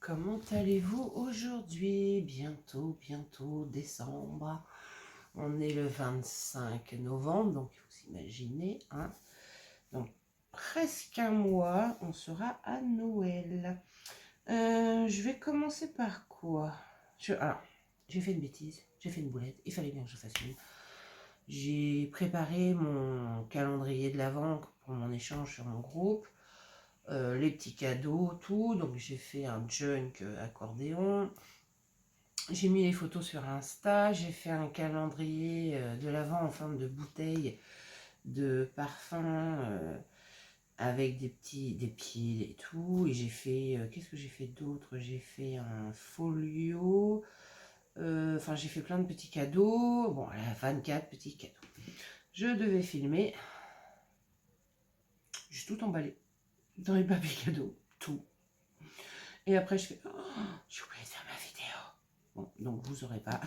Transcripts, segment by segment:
Comment allez-vous aujourd'hui? Bientôt décembre. On est le 25 novembre, donc vous imaginez, hein? Donc presque un mois, on sera à Noël. Je vais commencer par quoi? Alors, j'ai fait une bêtise, j'ai fait une boulette, il fallait bien que je fasse une. J'ai préparé mon calendrier de l'Avent pour mon échange sur mon groupe. Les petits cadeaux, tout. Donc j'ai fait un junk accordéon. J'ai mis les photos sur Insta. J'ai fait un calendrier de l'Avent en forme de bouteille de parfum avec des piles et tout. Et j'ai fait, qu'est-ce que j'ai fait d'autre? J'ai fait un folio. Enfin, j'ai fait plein de petits cadeaux. Bon, voilà, 24 petits cadeaux. Je devais filmer. J'ai tout emballé dans les papiers cadeaux. Tout. Et après, je fais, oh, j'ai oublié de faire ma vidéo. Bon, donc vous n'aurez pas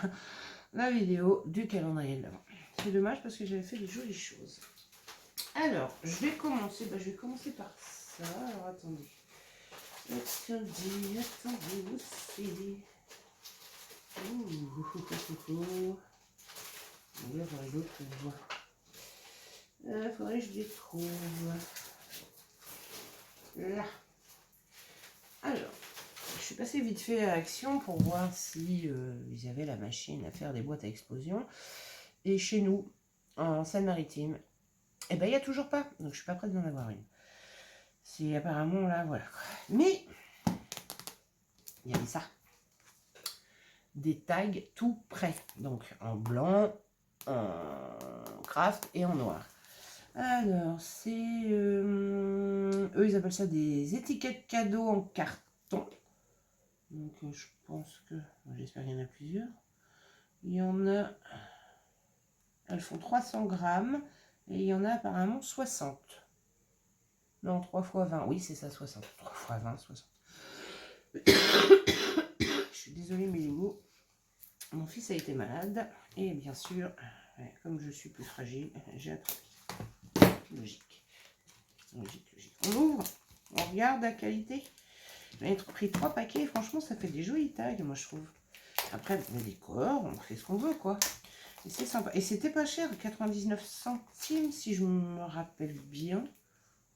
la vidéo du calendrier de l'Avent. C'est dommage parce que j'avais fait des jolies choses. Alors, je vais commencer par ça. Alors, attendez. Attendez, où c'est? Ouh. Il y aurait d'autres voix. Faudrait que je les trouve. Là. Alors. Je suis passée vite fait à Action pour voir si ils avaient la machine à faire des boîtes à explosion. Et chez nous, en Seine-Maritime, eh ben il n'y a toujours pas. Donc je suis pas prête d'en avoir une. C'est apparemment là, voilà. Mais il y avait ça. Des tags tout prêts. Donc en blanc, en craft et en noir. Alors, c'est... eux, ils appellent ça des étiquettes cadeaux en carton. Donc je pense que... J'espère qu'il y en a plusieurs. Il y en a... Elles font 300 grammes. Et il y en a apparemment 60. Non, 3 fois 20. Oui, c'est ça, 60. 3 fois 20, 60. Je suis désolée, mes loulous. Mon fils a été malade. Et bien sûr, comme je suis plus fragile, j'ai attrapé. Logique. On ouvre. On regarde la qualité. J'ai pris 3 paquets. Franchement, ça fait des jolis tags, moi, je trouve. Après, on décore, on fait ce qu'on veut, quoi. Et c'est sympa. Et c'était pas cher, 99 centimes, si je me rappelle bien.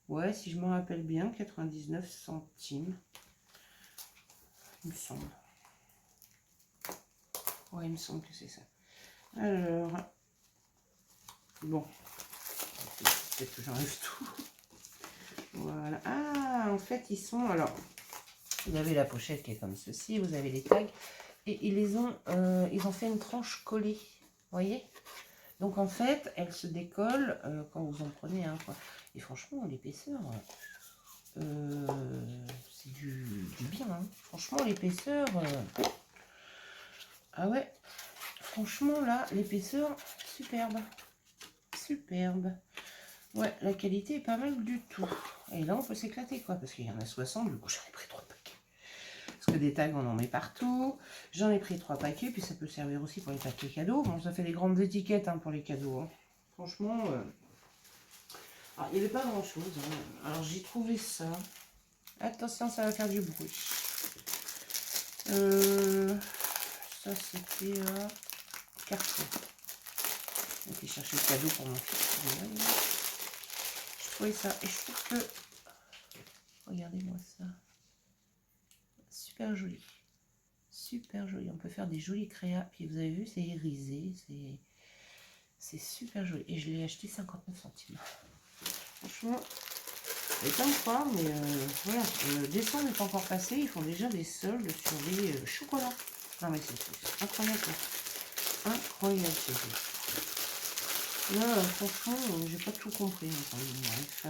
Ouais, si je me rappelle bien, 99 centimes. Il me semble. Ouais, il me semble que c'est ça. Alors, bon. Peut-être que j'enlève tout. Voilà. Ah, en fait, ils sont... Alors, vous avez la pochette qui est comme ceci. Vous avez les tags. Et ils ont fait une tranche collée. Vous voyez? Donc, en fait, elle se décolle quand vous en prenez un. Quoi. Et franchement, l'épaisseur... c'est du bien. Hein. Franchement, l'épaisseur... Ah ouais. Franchement, là, l'épaisseur, superbe. Superbe. Ouais, la qualité est pas mal du tout. Et là, on peut s'éclater, quoi, parce qu'il y en a 60, du coup, j'en ai pris 3 paquets. Parce que des tags, on en met partout. J'en ai pris 3 paquets, puis ça peut servir aussi pour les paquets cadeaux. Bon, ça fait des grandes étiquettes hein, pour les cadeaux. Hein. Franchement, alors, il n'y avait pas grand-chose. Hein. Alors, j'ai trouvé ça. Attention, ça va faire du bruit. Ça, c'était carton. J'ai été chercher le cadeau pour mon fils. Je trouvais ça. Et je trouve que... Regardez-moi ça. Super joli. Super joli. On peut faire des jolis créas. Puis vous avez vu, c'est irisé. C'est super joli. Et je l'ai acheté 59 centimes. Franchement, je vais pas me croire, mais voilà. Décembre n'est pas encore passé. Ils font déjà des soldes sur les chocolats. Non mais c'est incroyable. Incroyable ce jeu. Là, franchement, j'ai pas tout compris. Enfin, bref.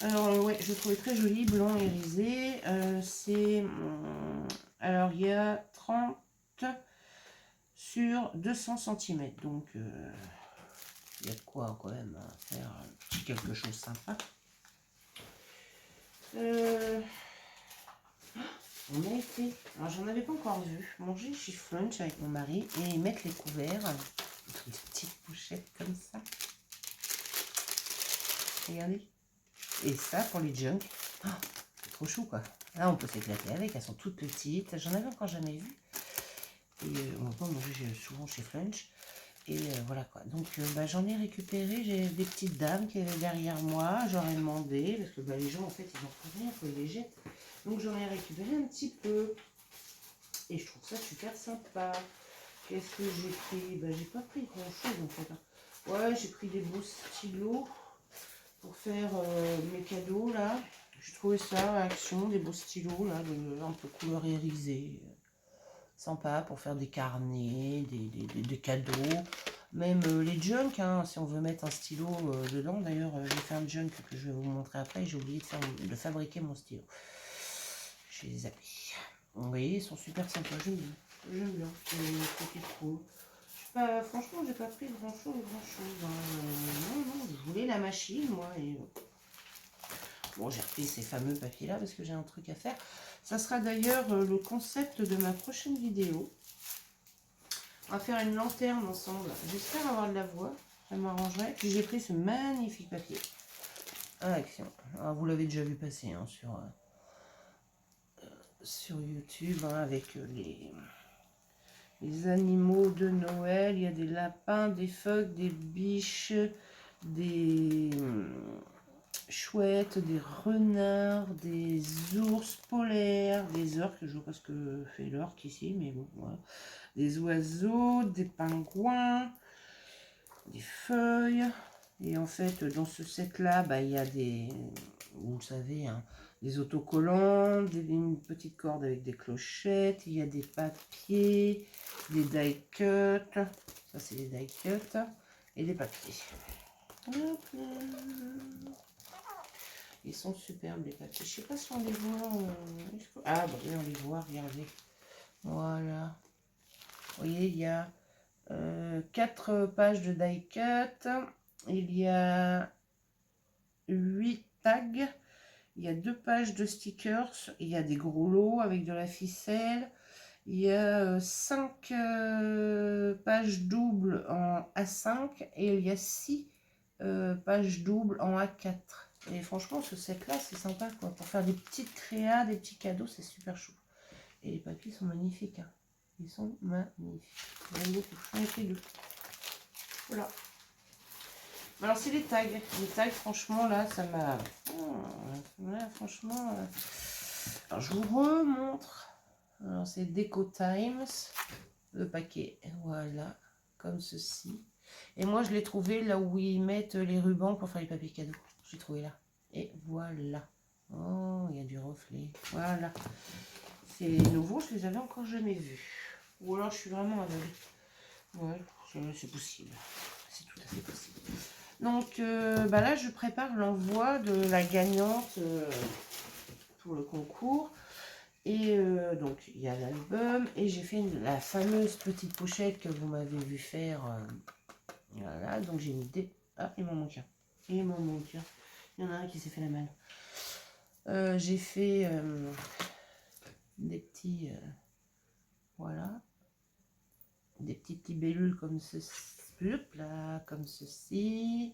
Alors, ouais, je le trouvais très joli, blanc irisé. Alors, il y a 30 sur 200 cm. Donc, il y a de quoi quand même faire un petit quelque chose sympa. On a été... Alors, j'en avais pas encore vu. Manger chez Flunch avec mon mari et mettre les couverts. Des petites pochettes comme ça. Regardez. Et ça, pour les junk, c'est trop chou, quoi. Là, on peut s'éclater avec. Elles sont toutes petites. J'en avais encore jamais vu. Et on peut manger souvent chez Flunch. Et voilà quoi. Donc bah, j'en ai récupéré. J'ai des petites dames qui étaient derrière moi. J'aurais demandé. Parce que bah, les gens, en fait, ils n'en font rien. Ils les jettent. Donc j'en ai récupéré un petit peu. Et je trouve ça super sympa. Qu'est-ce que j'ai pris? Bah, j'ai pas pris grand chose en fait. Ouais, j'ai pris des beaux stylos pour faire mes cadeaux là. J'ai trouvé ça à Action, des beaux stylos là, un peu coloririsés. Sympa pour faire des carnets, des cadeaux. Même les junk, hein, si on veut mettre un stylo dedans. D'ailleurs, j'ai fait un junk que je vais vous montrer après. J'ai oublié de fabriquer mon stylo. Je les ai. Vous voyez, ils sont super sympas. J'aime bien. J'aime bien. C'est une petite cool. Franchement, j'ai pas pris grand chose, hein. Non, non, je voulais la machine, moi. Et bon, j'ai repris ces fameux papiers-là parce que j'ai un truc à faire. Ça sera d'ailleurs le concept de ma prochaine vidéo. On va faire une lanterne ensemble. J'espère avoir de la voix. Ça m'arrangerait. Puis j'ai pris ce magnifique papier. À Action. Alors, vous l'avez déjà vu passer hein, sur YouTube hein, avec les animaux de Noël. Il y a des lapins, des phoques, des biches, des chouettes, des renards, des ours polaires, des orques, je vois pas ce que fait l'orque ici, mais bon, voilà. Des oiseaux, des pingouins, des feuilles. Et en fait, dans ce set-là, bah, il y a des, vous le savez, hein, des autocollants, une petite corde avec des clochettes, il y a des papiers, des die cuts, ça c'est des die cuts, et des papiers. Hop là. Ils sont superbes les papiers. Je sais pas si on les voit. Ah bah oui, on les voit, regardez. Voilà. Vous voyez, il y a 4 pages de die cut. Il y a 8 tags. Il y a 2 pages de stickers. Il y a des gros lots avec de la ficelle. Il y a 5 pages doubles en A5 et il y a 6 pages doubles en A4. Et franchement, ce set-là, c'est sympa quoi. Pour faire des petites créas, des petits cadeaux, c'est super chou. Et les papiers sont magnifiques. Hein. Ils sont magnifiques. J'aime beaucoup. J'en ai pris 2. Voilà. Alors, c'est les tags. Les tags, franchement, là, ça m'a... Voilà, franchement... Alors, je vous remontre. Alors, c'est Deco Times. Le paquet. Voilà. Comme ceci. Et moi, je l'ai trouvé là où ils mettent les rubans pour faire les papiers cadeaux. J'ai trouvé là. Et voilà. Oh, il y a du reflet. Voilà. C'est nouveau, je les avais encore jamais vus. Ou alors je suis vraiment aveugle. Ouais, c'est possible. C'est tout à fait possible. Donc bah là, je prépare l'envoi de la gagnante pour le concours. Et donc, il y a l'album. Et j'ai fait la fameuse petite pochette que vous m'avez vu faire. Voilà, donc j'ai mis des... Ah, il m'en manque un. Il m'en manque un. Il y en a un qui s'est fait la malle. J'ai fait des petits... voilà. Des petites libellules comme ceci. Là, comme ceci.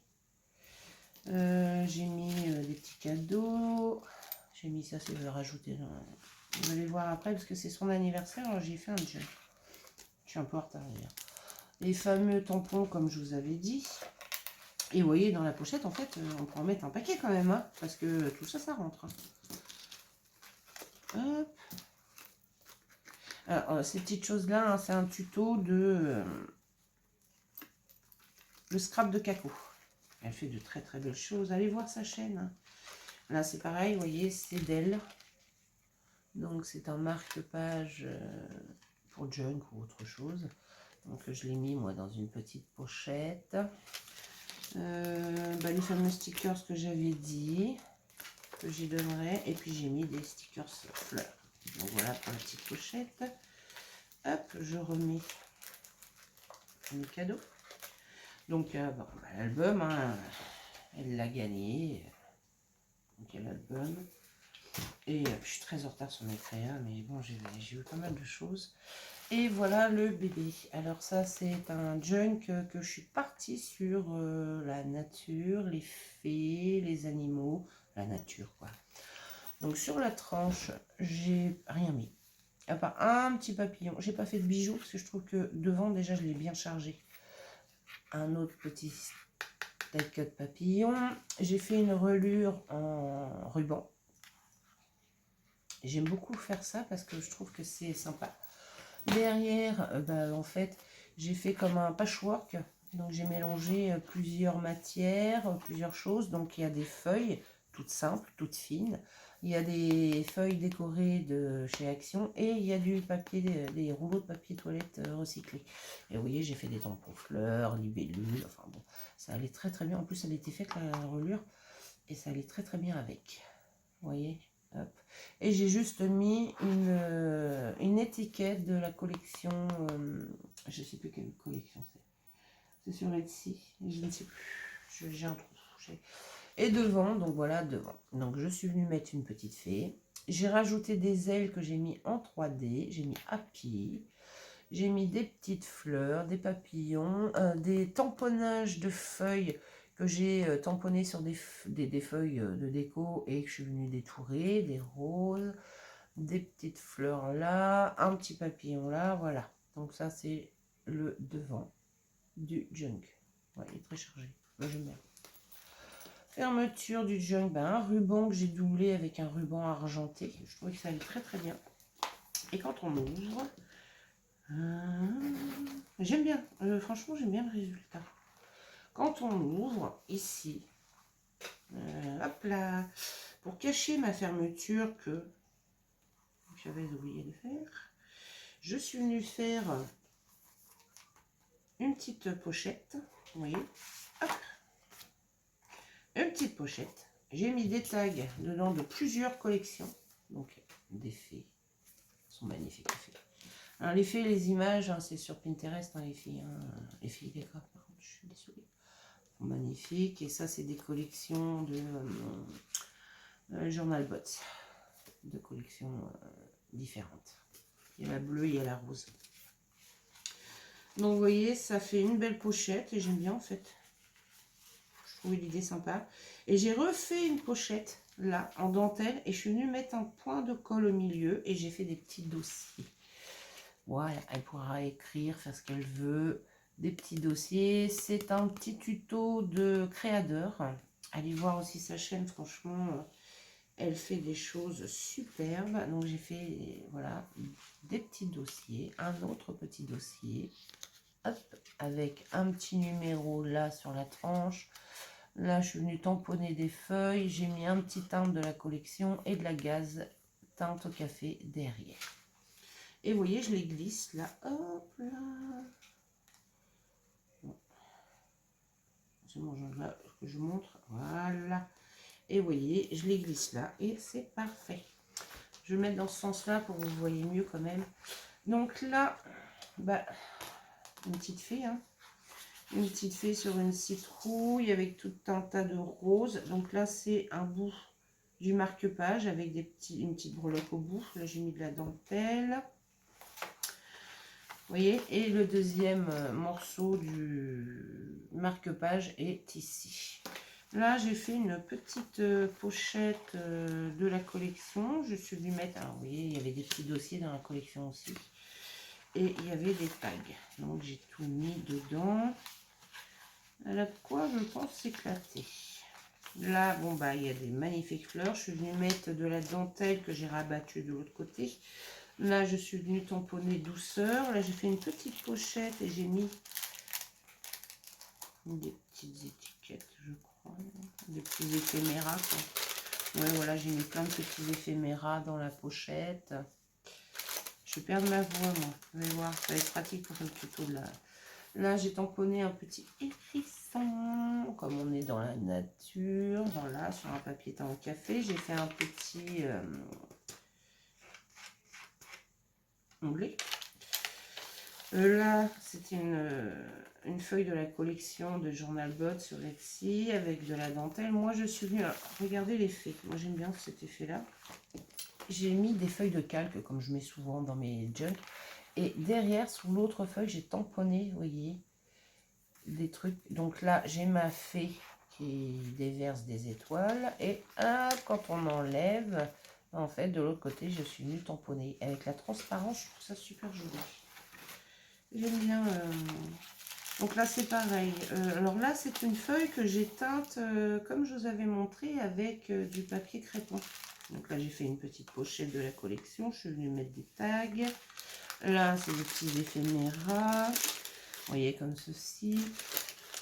J'ai mis des petits cadeaux. J'ai mis ça, c'est de le rajouter. Vous allez voir après, parce que c'est son anniversaire. Alors j'ai fait un jeu. Je suis un peu en retard d'ailleurs. Les fameux tampons, comme je vous avais dit. Et vous voyez, dans la pochette, en fait, on peut en mettre un paquet quand même. Hein, parce que tout ça, ça rentre. Hop. Alors, ces petites choses-là, hein, c'est un tuto de le scrap de Caco. Elle fait de très très belles choses. Allez voir sa chaîne. Hein. Là, c'est pareil, vous voyez, c'est d'elle. Donc, c'est un marque-page pour junk ou autre chose. Donc, je l'ai mis, moi, dans une petite pochette. Bah, les fameux stickers que j'avais dit, que j'y donnerai. Et puis, j'ai mis des stickers fleurs. Donc, voilà pour la petite pochette. Hop, je remets mes cadeaux. Donc, bon, bah, l'album, hein, elle l'a gagné. Donc, il y a l'album. Et je suis très en retard sur mes créas, mais bon, j'ai eu pas mal de choses. Et voilà le bébé. Alors ça, c'est un junk que je suis partie sur la nature, les fées, les animaux, la nature quoi. Donc sur la tranche, j'ai rien mis. À part un petit papillon. J'ai pas fait de bijoux parce que je trouve que devant, déjà, je l'ai bien chargé. Un autre petit die cut papillon. J'ai fait une relure en ruban. J'aime beaucoup faire ça parce que je trouve que c'est sympa. Derrière, en fait, j'ai fait comme un patchwork. Donc j'ai mélangé plusieurs matières, plusieurs choses. Donc il y a des feuilles toutes simples, toutes fines. Il y a des feuilles décorées de chez Action et il y a du papier, des rouleaux de papier toilette recyclés. Et vous voyez, j'ai fait des tampons fleurs, libellules, enfin bon, ça allait très très bien. En plus, elle était faite la relure et ça allait très très bien avec. Vous voyez, hop. Et j'ai juste mis une étiquette de la collection, je ne sais plus quelle collection c'est. C'est sur Etsy, je ne sais plus. J'ai un trou. Et devant, donc voilà, devant. Donc je suis venue mettre une petite fée. J'ai rajouté des ailes que j'ai mis en 3D. J'ai mis Happy. J'ai mis des petites fleurs, des papillons, des tamponnages de feuilles que j'ai tamponné sur des feuilles de déco et que je suis venue détourer, des roses, des petites fleurs là, un petit papillon là, voilà. Donc ça c'est le devant du junk. Ouais, il est très chargé. Moi j'aime bien. Fermeture du junk, un ruban que j'ai doublé avec un ruban argenté. Je trouvais que ça allait très très bien. Et quand on ouvre, j'aime bien. Franchement, j'aime bien le résultat. Quand on ouvre ici, hop là, pour cacher ma fermeture que j'avais oublié de faire, je suis venue faire une petite pochette. Vous voyez, hop, une petite pochette. J'ai mis des tags dedans de plusieurs collections. Donc, des fées. Elles sont magnifiques, les fées. Alors, les fées, les images, hein, c'est sur Pinterest, hein, les filles. Hein. Les filles des par contre, je suis désolée. Magnifiques. Et ça, c'est des collections de Journal Bots. De collections différentes. Il y a la bleue, il y a la rose. Donc, vous voyez, ça fait une belle pochette et j'aime bien, en fait. Je trouvais l'idée sympa. Et j'ai refait une pochette, là, en dentelle. Et je suis venue mettre un point de colle au milieu. Et j'ai fait des petits dossiers. Voilà, elle pourra écrire, faire ce qu'elle veut. Des petits dossiers. C'est un petit tuto de créateur. Allez voir aussi sa chaîne, franchement, elle fait des choses superbes. Donc j'ai fait, voilà, des petits dossiers. Un autre petit dossier. Hop, avec un petit numéro là sur la tranche. Là, je suis venue tamponner des feuilles. J'ai mis un petit timbre de la collection et de la gaze teinte au café derrière. Et vous voyez, je les glisse là. Hop là. Bon. C'est mon genre là que je montre. Voilà. Et vous voyez, je les glisse là. Et c'est parfait. Je vais le mettre dans ce sens-là pour que vous voyez mieux quand même. Donc là, une petite fée. Hein. Une petite fée sur une citrouille avec tout un tas de roses. Donc là, c'est un bout du marque-page avec une petite breloque au bout. Là, j'ai mis de la dentelle. Vous voyez, et le deuxième morceau du marque-page est ici. Là, j'ai fait une petite pochette de la collection. Je suis venue mettre, alors vous voyez, il y avait des petits dossiers dans la collection aussi. Et il y avait des tags. Donc, j'ai tout mis dedans. Elle a de quoi, je pense, s'éclater. Là, bon, il y a des magnifiques fleurs. Je suis venue mettre de la dentelle que j'ai rabattue de l'autre côté. Là, je suis venue tamponner douceur. Là, j'ai fait une petite pochette et j'ai mis des petites étiquettes, je crois. Des petits éphéméras, quoi. Ouais, voilà, j'ai mis plein de petits éphéméras dans la pochette. Je vais perdre ma voix, moi. Vous allez voir, ça va être pratique pour le tuto de la... Là, j'ai tamponné un petit hérisson, comme on est dans la nature. Voilà, sur un papier teint au café. J'ai fait un petit... onglet. Là, c'était une feuille de la collection de Journal Bot sur Etsy avec de la dentelle. Moi, je suis venue... Regardez l'effet. Moi, j'aime bien cet effet-là. J'ai mis des feuilles de calque, comme je mets souvent dans mes junks. Et derrière, sous l'autre feuille, j'ai tamponné, vous voyez, des trucs. Donc là, j'ai ma fée qui déverse des étoiles. Et quand on enlève, En fait, de l'autre côté, je suis venue tamponner. Avec la transparence, je trouve ça super joli. J'aime bien. Donc là, c'est pareil. Alors là, c'est une feuille que j'ai teinte, comme je vous avais montré, avec du papier crépon. Donc là, j'ai fait une petite pochette de la collection. Je suis venue mettre des tags. Là, c'est des petits éphéméras. Vous voyez, comme ceci.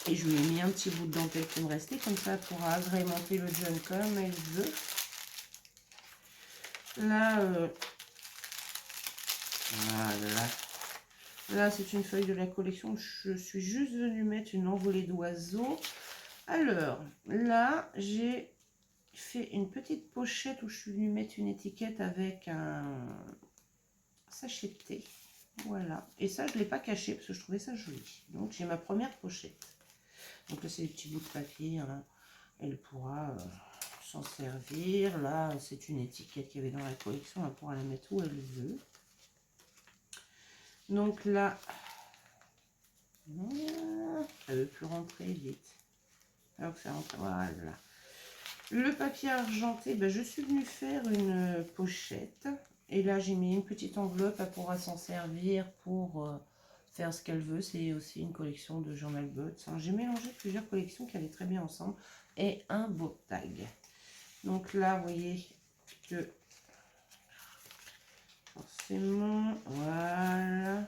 Et je lui ai mis un petit bout de dentelle qui me restait. Comme ça, elle pourra agrémenter le junk comme elle veut. Là, voilà. Là, c'est une feuille de la collection. Je suis juste venue mettre une envolée d'oiseaux. Alors, là, j'ai fait une petite pochette où je suis venue mettre une étiquette avec un sachet de thé. Voilà. Et ça, je ne l'ai pas caché parce que je trouvais ça joli. Donc, j'ai ma première pochette. Donc là, c'est des petits bouts de papier. Hein. Elle pourra s'en servir. Là, c'est une étiquette qu'il y avait dans la collection. Elle pourra la mettre où elle veut. Donc là, ça ne veut plus rentrer vite. Alors, ça rentre. Voilà. Le papier argenté, ben, je suis venue faire une pochette. Et là, j'ai mis une petite enveloppe. Elle pourra s'en servir pour faire ce qu'elle veut. C'est aussi une collection de Journal Buds. Hein. J'ai mélangé plusieurs collections qui allaient très bien ensemble. Et un beau tag. Donc là, vous voyez que forcément, voilà.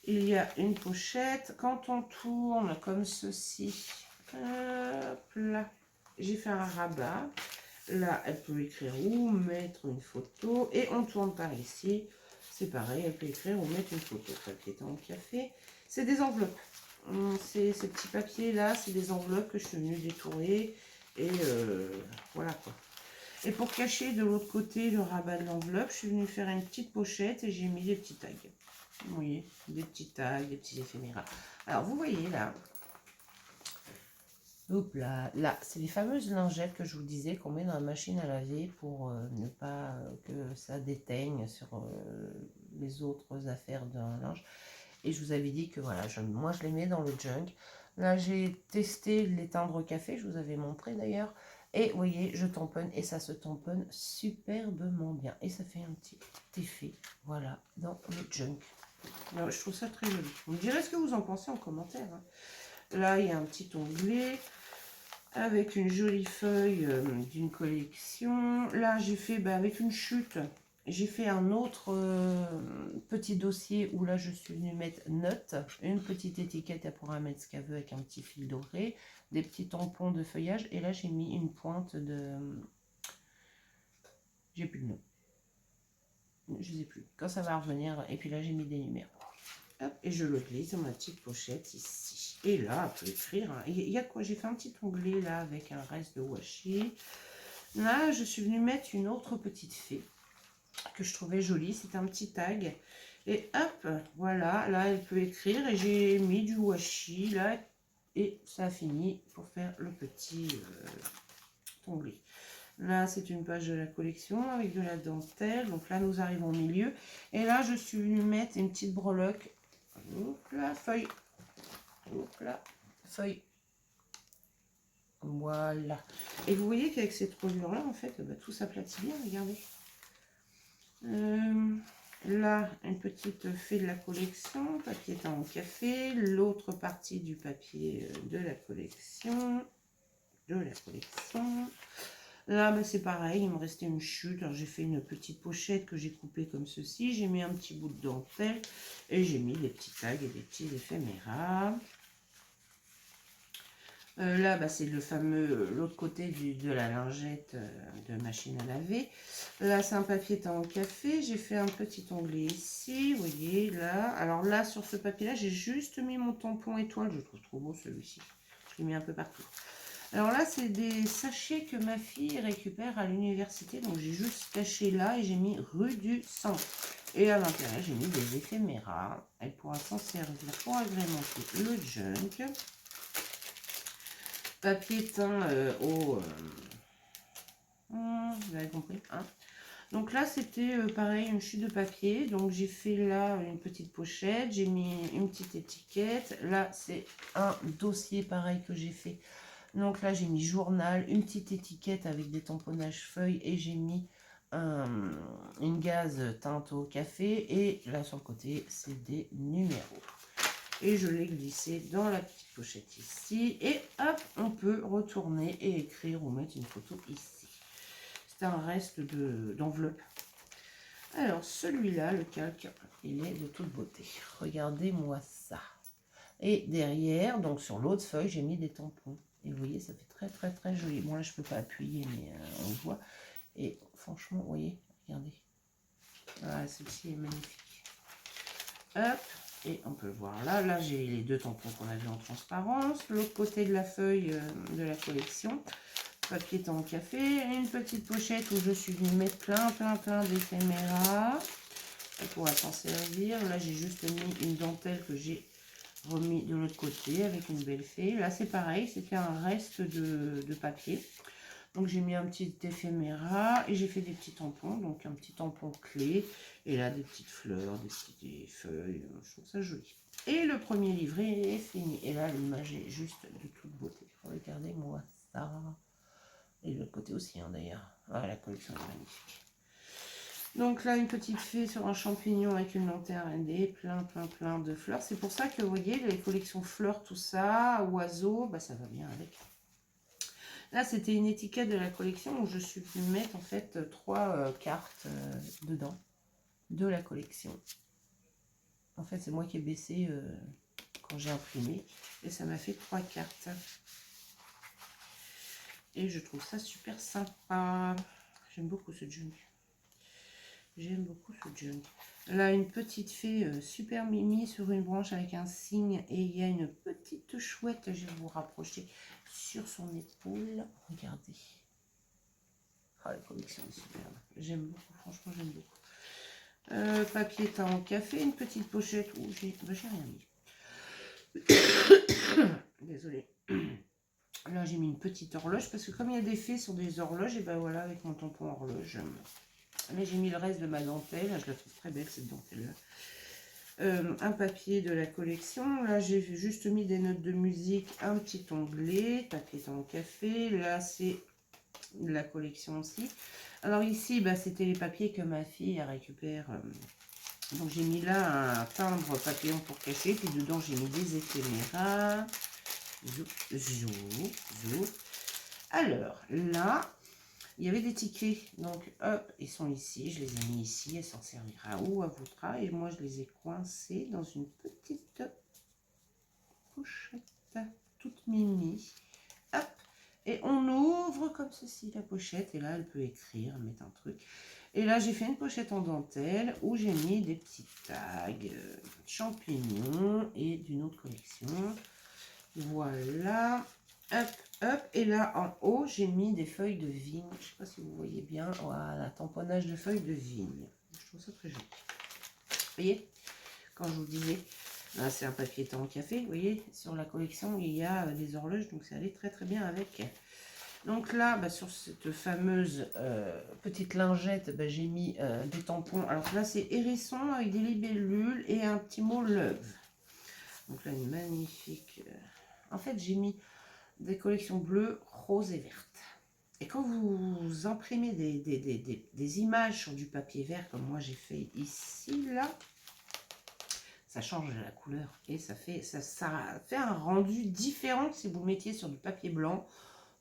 Il y a une pochette. Quand on tourne comme ceci, hop là, j'ai fait un rabat. Là, elle peut écrire ou mettre une photo. Et on tourne par ici. C'est pareil, elle peut écrire ou mettre une photo. Papier en café. C'est des enveloppes. Ces petits papiers là, c'est des enveloppes que je suis venue détourer. Et voilà quoi. Et pour cacher de l'autre côté le rabat de l'enveloppe, je suis venue faire une petite pochette et j'ai mis des petits tags. Vous voyez, des petits tags, des petits éphéméras. Alors, vous voyez là, hop là, là, c'est les fameuses lingettes que je vous disais qu'on met dans la machine à laver pour ne pas que ça déteigne sur les autres affaires d'un linge. Et je vous avais dit que voilà, moi je les mets dans le junk. Là, j'ai testé l'éteindre au café, je vous avais montré d'ailleurs. Et vous voyez, je tamponne et ça se tamponne superbement bien. Et ça fait un petit effet, voilà, dans le junk. Alors, je trouve ça très joli. Vous me direz ce que vous en pensez en commentaire. Hein. Là, il y a un petit onglet avec une jolie feuille d'une collection. Là, j'ai fait avec une chute. J'ai fait un autre petit dossier où là, je suis venue mettre notes. Une petite étiquette, elle pourra mettre ce qu'elle veut avec un petit fil doré. Des petits tampons de feuillage. Et là, j'ai mis une pointe de... J'ai plus de nom. Je sais plus. Quand ça va revenir. Et puis là, j'ai mis des numéros. Hop, et je le glisse dans ma petite pochette ici. Et là, on peut écrire. Il y a quoi? J'ai fait un petit onglet là avec un reste de washi. Là, je suis venue mettre une autre petite fée que je trouvais jolie. C'est un petit tag. Et hop, voilà. Là, elle peut écrire. Et j'ai mis du washi là. Et ça a fini pour faire le petit onglet. Là, c'est une page de la collection avec de la dentelle. Donc là, nous arrivons au milieu. Et là, je suis venue mettre une petite breloque. Hop là, feuille. Hop là, feuille. Voilà. Et vous voyez qu'avec cette reliure-là, en fait, bah, tout s'aplatit bien, regardez. Là, une petite fée de la collection, papier teint au café. L'autre partie du papier de la collection. Là, bah, c'est pareil, il me restait une chute. Alors, j'ai fait une petite pochette que j'ai coupée comme ceci. J'ai mis un petit bout de dentelle et j'ai mis des petits tags et des petits éphéméras. Là, bah, c'est le fameux, l'autre côté de la lingette de machine à laver. Là, c'est un papier teint au café. J'ai fait un petit onglet ici, vous voyez, là. Alors là, sur ce papier-là, j'ai juste mis mon tampon étoile. Je trouve trop beau celui-ci. Je l'ai mis un peu partout. Alors là, c'est des sachets que ma fille récupère à l'université. Donc, j'ai juste caché là et j'ai mis rue du Centre. Et à l'intérieur, j'ai mis des éphéméras. Elle pourra s'en servir pour agrémenter le junk. Papier teint vous avez compris, hein. Donc là, c'était pareil, une chute de papier. Donc, j'ai fait là une petite pochette. J'ai mis une petite étiquette. Là, c'est un dossier pareil que j'ai fait Donc là, j'ai mis journal, une petite étiquette avec des tamponnages feuilles et j'ai mis une gaze teinte au café. Et là, sur le côté, c'est des numéros. Et je l'ai glissé dans la petite pochette ici. Et hop, on peut retourner et écrire ou mettre une photo ici. C'est un reste d'enveloppe. Alors, celui-là, le calque, il est de toute beauté. Regardez-moi ça. Et derrière, donc sur l'autre feuille, j'ai mis des tampons. Et vous voyez, ça fait très très très joli. Bon là, je peux pas appuyer, mais on le voit. Et franchement, vous voyez, regardez. Voilà, celui-ci est magnifique. Hop, et on peut le voir là. Là, j'ai les deux tampons qu'on a vu en transparence. L'autre côté de la feuille de la collection. Papier temps café. Une petite pochette où je suis venue mettre plein d'éphéméras. Elle pourra s'en servir. Là, j'ai juste mis une dentelle que j'ai remis de l'autre côté avec une belle fée. Là, c'est pareil, c'était un reste de papier. Donc, j'ai mis un petit éphéméra et j'ai fait des petits tampons. Donc, un petit tampon clé. Et là, des petites fleurs, des feuilles. Je trouve ça joli. Et le premier livret est fini. Et là, l'image est juste de toute beauté. Regardez-moi ça. Et de l'autre côté aussi, hein, d'ailleurs. Ah, la collection est magnifique. Donc là, une petite fée sur un champignon avec une lanterne LED, plein de fleurs. C'est pour ça que, vous voyez, les collections fleurs, tout ça, oiseaux, bah, ça va bien avec. Là, c'était une étiquette de la collection où je suis venue mettre, en fait, 3 cartes dedans, de la collection. En fait, c'est moi qui ai baissé quand j'ai imprimé. Et ça m'a fait 3 cartes. Et je trouve ça super sympa. J'aime beaucoup ce junk. J'aime beaucoup ce junk. Là, une petite fée super mimi sur une branche avec un cygne. Et il y a une petite chouette, je vais vous rapprocher, sur son épaule. Regardez. Ah, la collection est superbe. J'aime beaucoup, franchement, j'aime beaucoup. Papier teint en café, une petite pochette où j'ai rien mis. Désolée. Là, j'ai mis une petite horloge parce que comme il y a des fées sur des horloges, et ben voilà, avec mon tampon horloge. Mais j'ai mis le reste de ma dentelle. Je la trouve très belle, cette dentelle-là. Un papier de la collection. Là, j'ai juste mis des notes de musique. Un petit onglet. Papier temps café. Là, c'est la collection aussi. Alors ici, bah, c'était les papiers que ma fille récupère. Donc, j'ai mis là un timbre papillon pour cacher. Puis dedans, j'ai mis des éphéméras. Alors, là... il y avait des tickets, donc hop, ils sont ici, je les ai mis ici, elle s'en servira où à votre âge. Et moi je les ai coincés dans une petite pochette, toute mimi. Hop, et on ouvre comme ceci la pochette, et là elle peut écrire, mettre un truc. Et là j'ai fait une pochette en dentelle où j'ai mis des petits tags, champignons et d'une autre collection. Voilà. Hop, hop. Et là, en haut, j'ai mis des feuilles de vigne. Je ne sais pas si vous voyez bien. Voilà, tamponnage de feuilles de vigne. Je trouve ça très joli. Vous voyez, quand je vous disais, là, c'est un papier temps café. Vous voyez, sur la collection, il y a des horloges. Donc, ça allait très bien avec. Donc là, bah, sur cette fameuse petite lingette, bah, j'ai mis des tampons. Alors là, c'est hérisson avec des libellules et un petit mot love. Donc là, une magnifique... En fait, j'ai mis des collections bleues, roses et vertes. Et quand vous imprimez des images sur du papier vert, comme moi j'ai fait ici, là, ça change la couleur. Et ça fait un rendu différent si vous le mettiez sur du papier blanc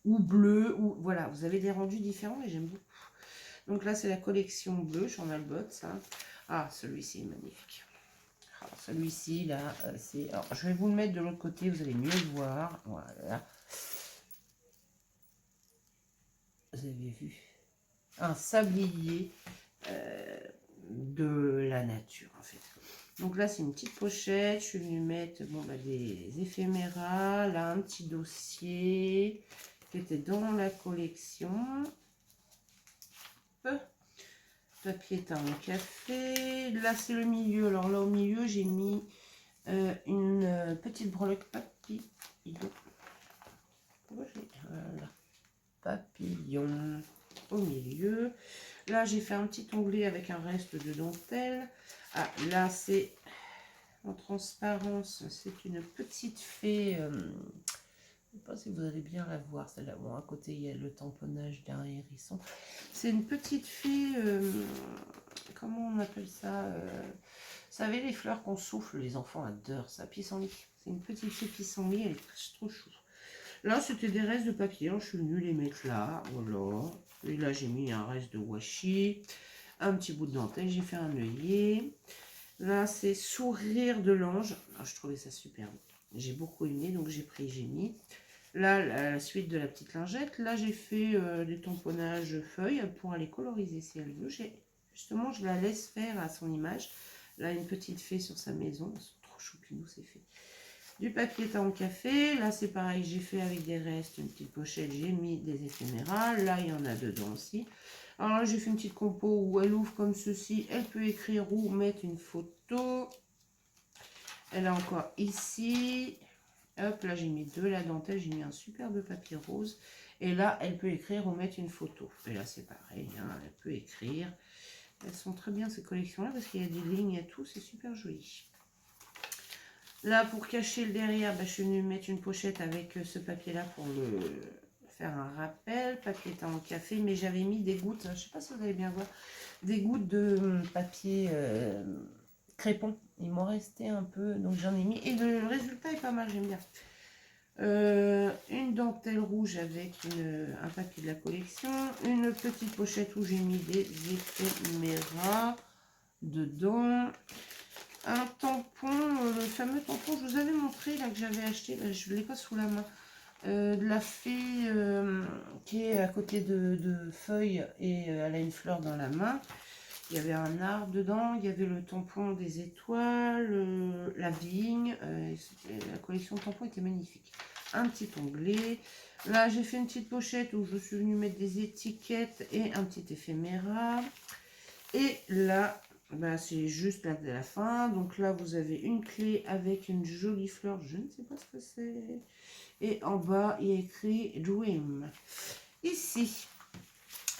ou bleu. Ou voilà, vous avez des rendus différents et j'aime beaucoup. Donc là, c'est la collection bleue, Journal Bot, ça. Ah, celui-ci est magnifique. Celui-ci, là, c'est... Alors, je vais vous le mettre de l'autre côté, vous allez mieux le voir. Voilà. Vous avez vu un sablier de la nature, en fait. Donc là, c'est une petite pochette. Je suis venue mettre bon, bah, des éphéméras. Là, un petit dossier qui était dans la collection. Papier teint en café. Là, c'est le milieu. Alors là, au milieu, j'ai mis une petite breloque papillon. Voilà. Papillon au milieu. Là, j'ai fait un petit onglet avec un reste de dentelle. Ah, là, c'est en transparence. C'est une petite fée Je ne sais pas si vous allez bien la voir, celle-là. Bon, à côté, il y a le tamponnage d'un hérisson. C'est une petite fée, comment on appelle ça vous savez, les fleurs qu'on souffle, les enfants adorent ça. Pissenlit. C'est une petite fée pissenlit, elle est trop chou. Là, c'était des restes de papier, hein. Je suis venue les mettre là, voilà. Et là, j'ai mis un reste de washi, un petit bout de dentelle, j'ai fait un œillet. Là, c'est sourire de l'ange. Ah, je trouvais ça superbe. J'ai beaucoup aimé, donc j'ai mis. Là, la suite de la petite lingette. Là, j'ai fait des tamponnages feuilles pour aller coloriser si elle veut. Justement, je la laisse faire à son image. Là, une petite fée sur sa maison. Ils sont trop choupinous, ces fées. Du papier teint café. Là, c'est pareil, j'ai fait avec des restes, une petite pochette. J'ai mis des éphéméras. Là, il y en a dedans aussi. Alors là, j'ai fait une petite compo où elle ouvre comme ceci. Elle peut écrire ou mettre une photo. Elle a encore ici. Hop, là, j'ai mis de la dentelle. J'ai mis un superbe papier rose. Et là, elle peut écrire ou mettre une photo. Et là, c'est pareil. Hein, elle peut écrire. Elles sont très bien, ces collections-là, parce qu'il y a des lignes et tout. C'est super joli. Là, pour cacher le derrière, bah, je suis venue mettre une pochette avec ce papier-là pour le faire un rappel. Papier teint en café, mais j'avais mis des gouttes, je ne sais pas si vous allez bien voir, des gouttes de papier crépon. Il m'en restait un peu, donc j'en ai mis. Et le résultat est pas mal, j'aime bien. Une dentelle rouge avec un papier de la collection. Une petite pochette où j'ai mis des éphéméras dedans. Un tampon, le fameux tampon, je vous avais montré là que j'avais acheté, là, je ne l'ai pas sous la main, de la fée qui est à côté de feuilles et elle a une fleur dans la main. Il y avait un arbre dedans, il y avait le tampon des étoiles, la vigne, la collection de tampons était magnifique. Un petit onglet. Là, j'ai fait une petite pochette où je suis venue mettre des étiquettes et un petit éphéméra. Et là, bah, c'est juste la fin. Donc là, vous avez une clé avec une jolie fleur. Je ne sais pas ce que c'est. Et en bas, il y a écrit Dream. Ici,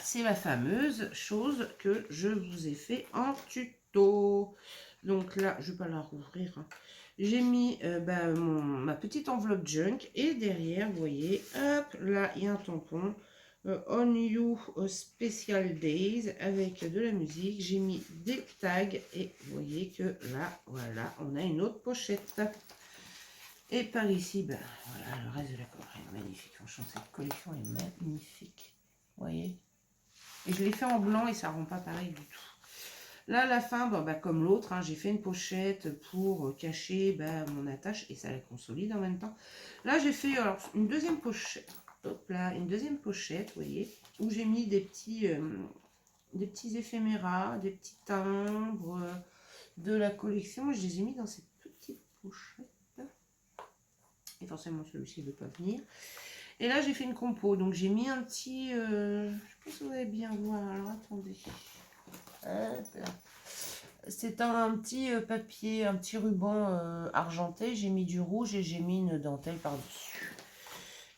c'est la fameuse chose que je vous ai fait en tuto. Donc là, je ne vais pas la rouvrir. Hein. J'ai mis ma petite enveloppe junk. Et derrière, vous voyez, hop, là, il y a un tampon. On You Special Days avec de la musique. J'ai mis des tags et vous voyez que là, voilà, on a une autre pochette. Et par ici, ben, voilà, le reste de la collection est magnifique. Franchement, cette collection est magnifique. Vous voyez? Et je l'ai fait en blanc et ça rend pas pareil du tout. Là, à la fin, comme l'autre, hein, j'ai fait une pochette pour cacher mon attache et ça la consolide en même temps. Là, j'ai fait une deuxième pochette. Hop là, une deuxième pochette, vous voyez, où j'ai mis des petits éphéméras, des petits timbres de la collection. Je les ai mis dans cette petite pochette. Et forcément, celui-ci ne veut pas venir. Et là, j'ai fait une compo. Donc, j'ai mis un petit... je ne sais pas si vous allez bien voir. Alors, attendez. C'est un petit papier, un petit ruban argenté. J'ai mis du rouge et j'ai mis une dentelle par-dessus.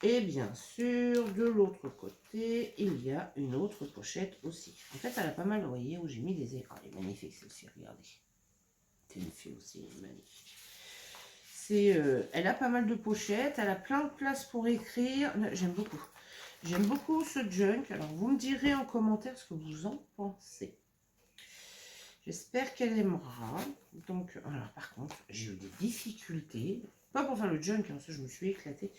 Et bien sûr, de l'autre côté, il y a une autre pochette aussi. En fait, elle a pas mal, vous voyez, où j'ai mis des... Oh, elle est magnifique celle-ci, regardez. C'est une fille aussi, magnifique. Elle a pas mal de pochettes, elle a plein de place pour écrire. J'aime beaucoup. J'aime beaucoup ce junk. Alors, vous me direz en commentaire ce que vous en pensez. J'espère qu'elle aimera. Donc, alors par contre, j'ai eu des difficultés. Pas pour faire le junk, hein, ça je me suis éclatée.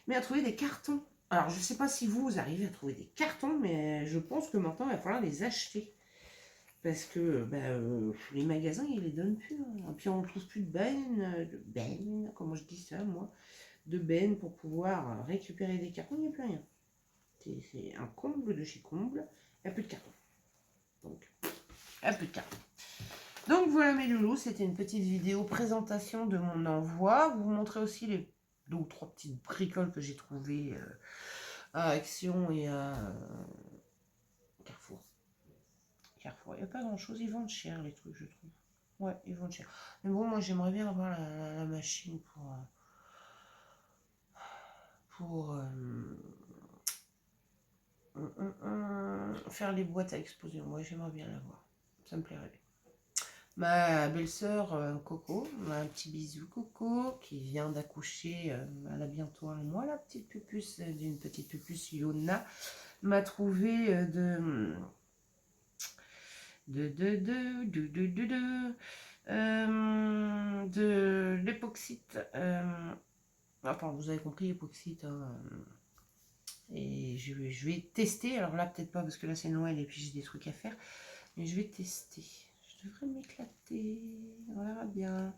Mais à trouver des cartons. Alors, je ne sais pas si vous arrivez à trouver des cartons, mais je pense que maintenant, il va falloir les acheter. Parce que les magasins, ils les donnent plus. Hein. Puis on ne trouve plus de bennes, comment je dis ça, moi, de bennes pour pouvoir récupérer des cartons. Il n'y a plus rien. C'est un comble de chez comble. Il n'y a plus de cartons. Donc, il n'y a plus de cartons. Donc voilà mes loulous, c'était une petite vidéo présentation de mon envoi. Vous montrer aussi les 2 ou 3 petites bricoles que j'ai trouvées à Action et à Carrefour. Carrefour, il n'y a pas grand chose, ils vendent cher les trucs je trouve. Ouais, ils vendent cher. Mais bon, moi j'aimerais bien avoir la machine pour faire les boîtes à explosion. Moi j'aimerais bien l'avoir. Ça me plairait bien. ma belle-sœur Coco, un petit bisou Coco, qui vient d'accoucher, elle a bientôt 1 mois, la petite pupusse, d'une petite pupusse Yona, m'a trouvé de l'époxyte. Enfin, vous avez compris, l'époxyte. Hein, et je vais tester. Alors là, peut-être pas parce que là c'est Noël et puis j'ai des trucs à faire. Mais je vais tester. Je devrais m'éclater. On verra bien.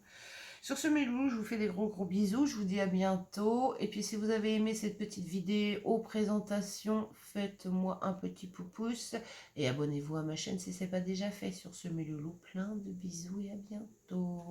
Sur ce, mes loups, je vous fais des gros bisous. Je vous dis à bientôt. Et puis, si vous avez aimé cette petite vidéo présentation, faites-moi un petit pouce. Et abonnez-vous à ma chaîne si ce n'est pas déjà fait. Sur ce, mes loulous, plein de bisous et à bientôt.